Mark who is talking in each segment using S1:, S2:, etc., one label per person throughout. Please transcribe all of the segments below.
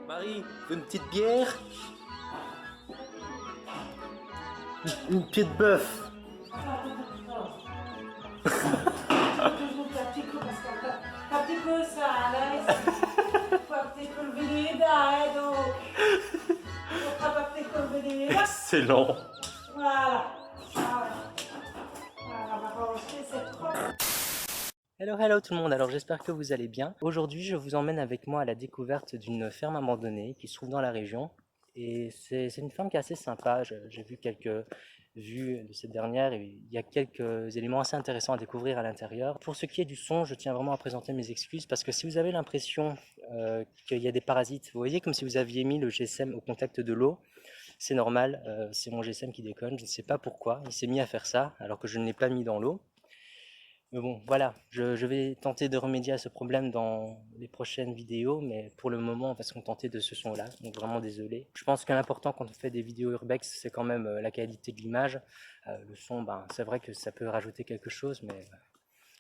S1: Marie, une petite bière? Une pied de bœuf? Excellent.
S2: Voilà. Voilà, on va ranger cette propre.
S1: Hello tout le monde, alors j'espère que vous allez bien. Aujourd'hui je vous emmène avec moi à la découverte d'une ferme abandonnée qui se trouve dans la région. Et c'est une ferme qui est assez sympa, j'ai vu quelques vues de cette dernière et il y a quelques éléments assez intéressants à découvrir à l'intérieur. Pour ce qui est du son, je tiens vraiment à présenter mes excuses parce que si vous avez l'impression qu'il y a des parasites, vous voyez comme si vous aviez mis le GSM au contact de l'eau, c'est normal, c'est mon GSM qui déconne, je ne sais pas pourquoi, il s'est mis à faire ça alors que je ne l'ai pas mis dans l'eau. Mais bon, voilà, je vais tenter de remédier à ce problème dans les prochaines vidéos, mais pour le moment, on va se contenter de ce son-là, donc vraiment désolé. Je pense que l'important quand on fait des vidéos urbex, c'est quand même la qualité de l'image. Le son, ben, c'est vrai que ça peut rajouter quelque chose, mais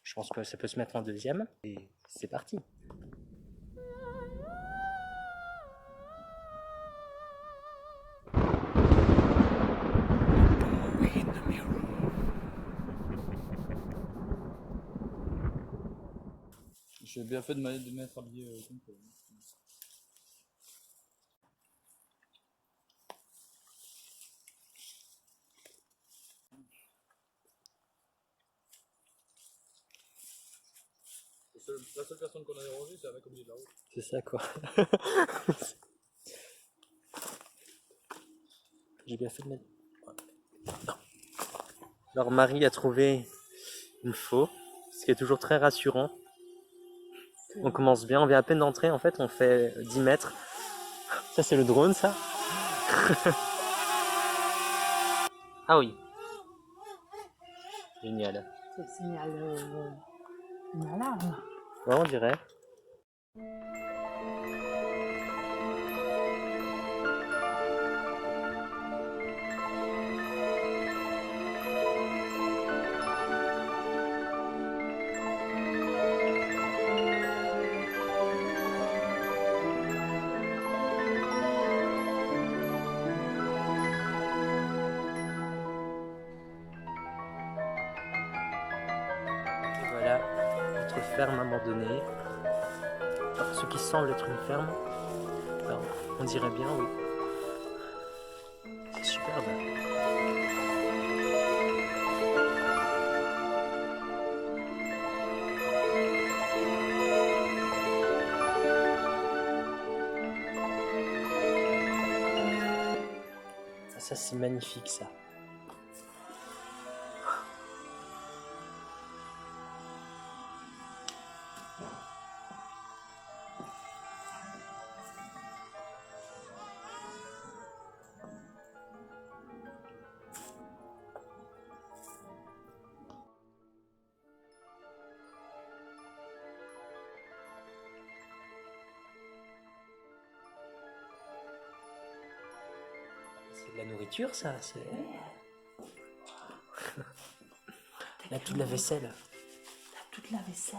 S1: je pense que ça peut se mettre en deuxième. Et c'est parti.
S3: J'ai bien fait de m'être habillé comme ça. La seule personne qu'on a dérangée, c'est avec au milieu de la route.
S1: C'est ça quoi. J'ai bien fait de mettre... Alors Marie a trouvé une faux, ce qui est toujours très rassurant. On commence bien, on vient à peine d'entrer, en fait on fait 10 mètres. Ça c'est le drone ça. Ah oui. Génial.
S2: C'est le signal une alarme.
S1: Ouais, on dirait. Et voilà, notre ferme abandonnée. Alors, ce qui semble être une ferme, alors, on dirait bien, oui. C'est superbe. Ça c'est magnifique ça. C'est de la nourriture ça, c'est... Là toute la vaisselle.
S2: T'as toute la vaisselle.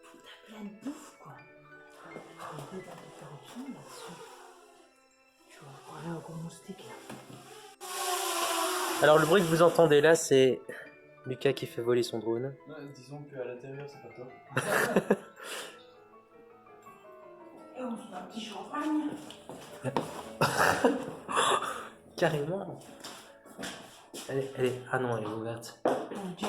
S2: T'as plein de bouffe, quoi. Il y a des dates de péremption là-dessus. Tu vois, voilà un gros moustique là.
S1: Alors le bruit que vous entendez là, c'est Lucas qui fait voler son drone.
S3: Ouais, disons qu'à l'intérieur, c'est pas top.
S2: Et on se fait un petit champagne.
S1: Carrément. Elle est... Ah non, elle est ouverte.
S2: Oh, Dieu.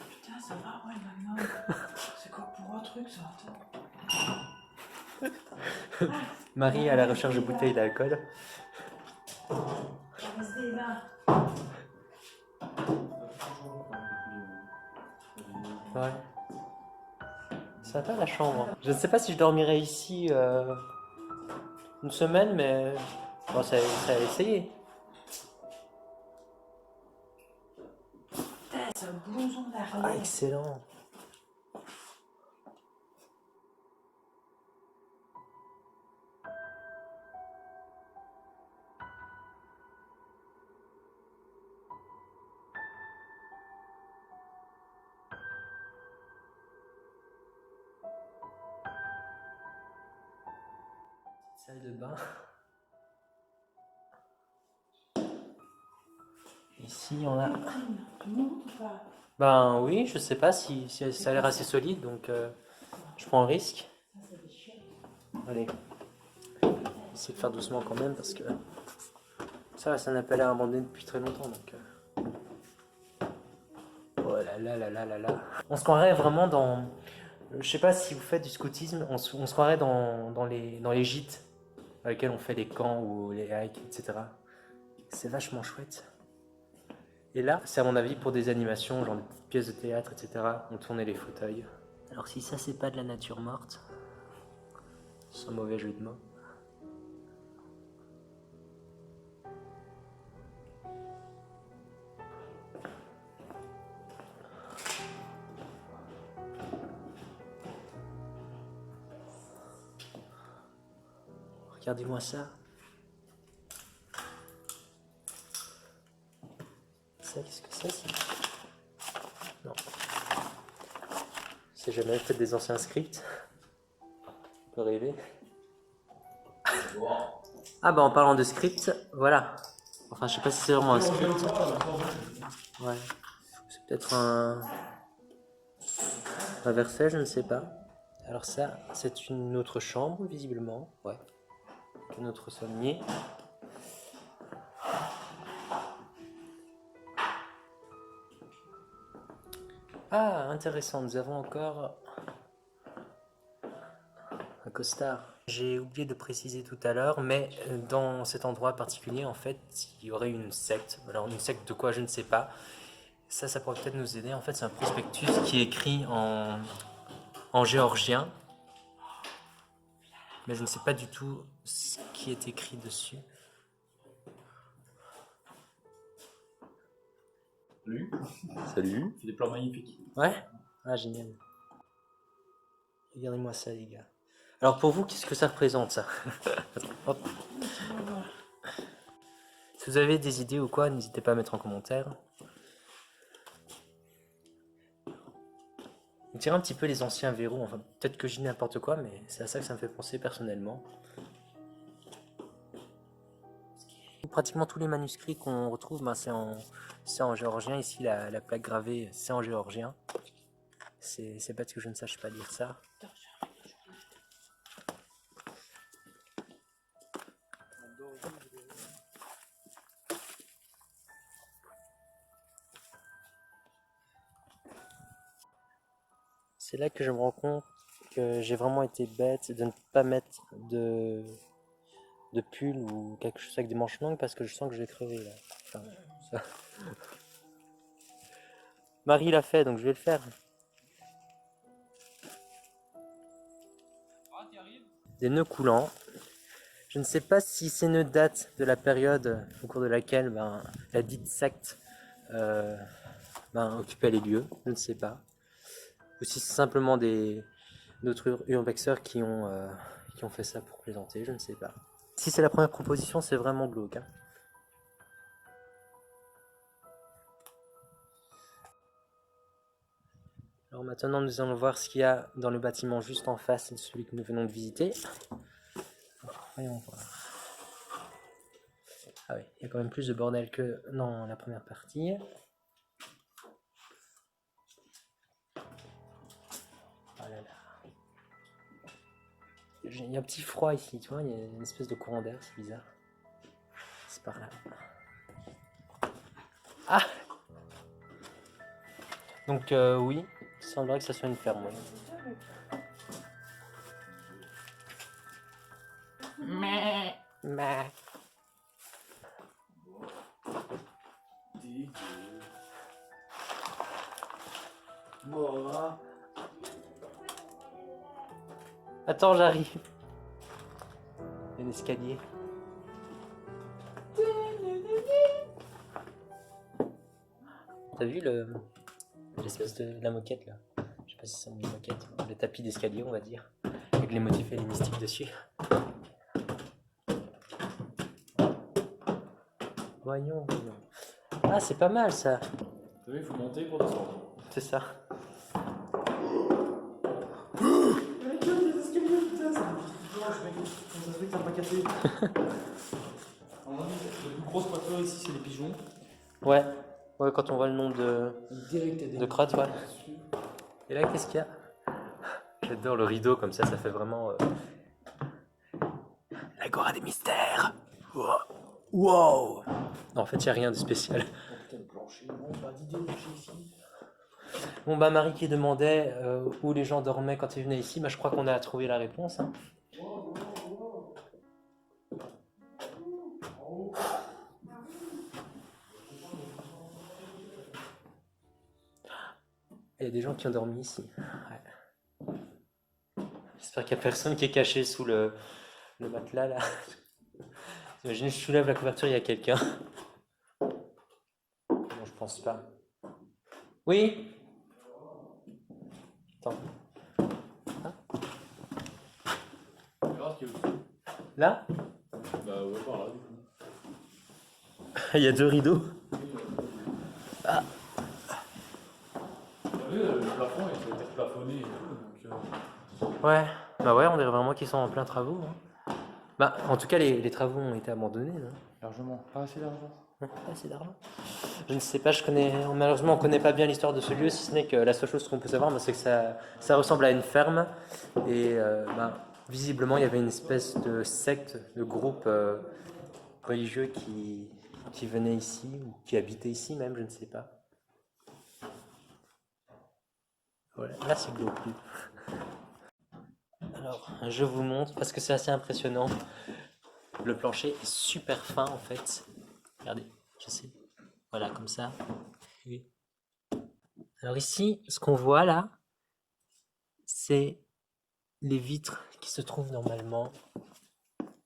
S2: Putain, ça va, ouais, maintenant. C'est quoi pour un truc, ça?
S1: Marie à la recherche de bouteilles d'alcool.
S2: Restez là.
S1: Ouais. Ça va la chambre. Je ne sais pas si je dormirai ici une semaine, mais bon, ça a essayé.
S2: Putain, c'est un blouson
S1: Ah,
S2: d'arrière.
S1: excellent. Salle de bain. Ici, on a...
S2: Tu montes ou pas?
S1: Ben oui, je sais pas si ça a l'air assez solide, donc je prends un risque.
S2: Ça, c'est des chiottes.
S1: Allez, essayer de faire doucement quand même parce que ça n'a pas l'air abandonné depuis très longtemps, donc. Oh là là là là là là. On se croirait vraiment dans. Je sais pas si vous faites du scoutisme, on se croirait dans les gîtes dans lesquels on fait les camps ou les hikes, etc. C'est vachement chouette. Et là, c'est à mon avis pour des animations, genre des petites pièces de théâtre, etc. On tournait les fauteuils. Alors si ça c'est pas de la nature morte, c'est un mauvais jeu de mots. Regardez-moi ça. Ça, qu'est-ce que c'est? Non. C'est jamais peut-être des anciens scripts. On peut rêver. Ah bah en parlant de script, voilà. Enfin je sais pas si c'est vraiment un script. Ouais. C'est peut-être un verset, je ne sais pas. Alors ça, c'est une autre chambre visiblement. Ouais. Un autre sommier. Ah, intéressant, nous avons encore un costard. J'ai oublié de préciser tout à l'heure, mais dans cet endroit particulier, en fait, il y aurait une secte. Alors, une secte de quoi, je ne sais pas. Ça pourrait peut-être nous aider. En fait, c'est un prospectus qui est écrit en géorgien. Mais je ne sais pas du tout ce qui est écrit dessus.
S3: Salut.
S4: Salut.
S3: C'est des plans magnifiques.
S1: Ouais? Ah, génial. Regardez-moi ça, les gars. Alors, pour vous, qu'est-ce que ça représente, ça? Hop. Si vous avez des idées ou quoi, n'hésitez pas à mettre en commentaire. On dirait un petit peu les anciens verrous, enfin peut-être que je dis n'importe quoi, mais c'est à ça que ça me fait penser personnellement. Pratiquement tous les manuscrits qu'on retrouve, ben, c'est en géorgien. Ici, la plaque gravée, c'est en géorgien. C'est bête que je ne sache pas lire ça. C'est là que je me rends compte que j'ai vraiment été bête de ne pas mettre de pull ou quelque chose avec des manches longues parce que je sens que je vais crever là. Enfin, ça. Marie l'a fait donc je vais le faire. Des nœuds coulants. Je ne sais pas si ces nœuds datent de la période au cours de laquelle la dite secte occupait les lieux. Je ne sais pas. Ou si c'est simplement d'autres urbexeurs qui ont fait ça pour plaisanter, je ne sais pas. Si c'est la première proposition, c'est vraiment glauque. Hein. Alors maintenant, nous allons voir ce qu'il y a dans le bâtiment juste en face de celui que nous venons de visiter. Alors, voyons voir. Ah oui, il y a quand même plus de bordel que dans la première partie. Oh là là. Il y a un petit froid ici, tu vois, il y a une espèce de courant d'air, c'est bizarre. C'est par là. Ah! Donc oui, il semblerait que ça soit une ferme, oui. Mais.
S3: Bon.
S1: Attends, j'arrive. Il y a un escalier. T'as vu l'espèce de la moquette là? Je sais pas si c'est une moquette. Le tapis d'escalier, on va dire. Avec les motifs hellénistiques dessus. Voyons. Ah, c'est pas mal ça.
S3: T'as vu, il faut monter pour descendre.
S1: C'est ça.
S3: se fait que ça m'a cassé. La plus grosse pâture ici, c'est les pigeons.
S1: Ouais, ouais, quand on voit le nombre
S3: Direct,
S1: de crottes, ouais. Et là, qu'est-ce qu'il y a? J'adore le rideau comme ça fait vraiment... l'Agora des mystères. Wow. Wow. Non, en fait, il n'y a rien de spécial.
S3: Oh putain, le plancher. Bon, bah, d'idée plancher ici.
S1: Bon, bah, Marie qui demandait où les gens dormaient quand ils venaient ici, bah, je crois qu'on a trouvé la réponse. Hein. Il y a des gens qui ont dormi ici. Ouais. J'espère qu'il n'y a personne qui est caché sous le matelas là. Imaginez, je soulève la couverture, il y a quelqu'un. Non, je pense pas. Oui? Attends. Là?
S3: Bah ouais, par là, du coup.
S1: Il y a 2 rideaux.
S3: T'as vu, le plafond, il a été plafonné et tout, donc...
S1: Ouais, bah ouais, on dirait vraiment qu'ils sont en plein travaux. Hein. Bah, en tout cas, les travaux ont été abandonnés. Non
S3: Largement, pas assez d'argent.
S1: Pas assez d'argent. Je ne sais pas, malheureusement, on ne connaît pas bien l'histoire de ce lieu, si ce n'est que la seule chose qu'on peut savoir, c'est que ça ressemble à une ferme. Et visiblement, il y avait une espèce de secte, de groupe religieux qui venait ici, ou qui habitait ici même, je ne sais pas. Voilà, là c'est glauque. Alors, je vous montre, parce que c'est assez impressionnant. Le plancher est super fin en fait. Regardez, je sais. Voilà, comme ça. Oui. Alors ici, ce qu'on voit là, c'est les vitres qui se trouvent normalement.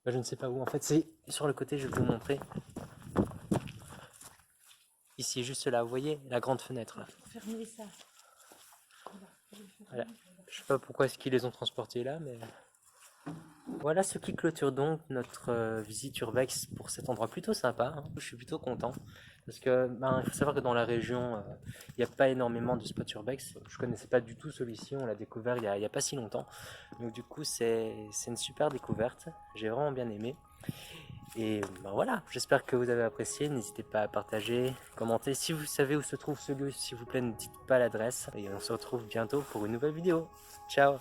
S1: Je ne sais pas où. En fait, c'est sur le côté, je vais vous montrer. Ici, juste là, vous voyez, la grande fenêtre là.
S2: Fermez ça.
S1: Voilà. Je sais pas pourquoi est-ce qu'ils les ont transportés là, mais... Voilà ce qui clôture donc notre visite urbex pour cet endroit plutôt sympa. Hein. Je suis plutôt content parce que il faut savoir que dans la région il n'y a pas énormément de spots urbex. Je connaissais pas du tout celui-ci, on l'a découvert il y a pas si longtemps. Donc du coup c'est une super découverte. J'ai vraiment bien aimé. Et voilà, j'espère que vous avez apprécié. N'hésitez pas à partager, commenter. Si vous savez où se trouve ce lieu, s'il vous plaît, ne dites pas l'adresse. Et on se retrouve bientôt pour une nouvelle vidéo. Ciao!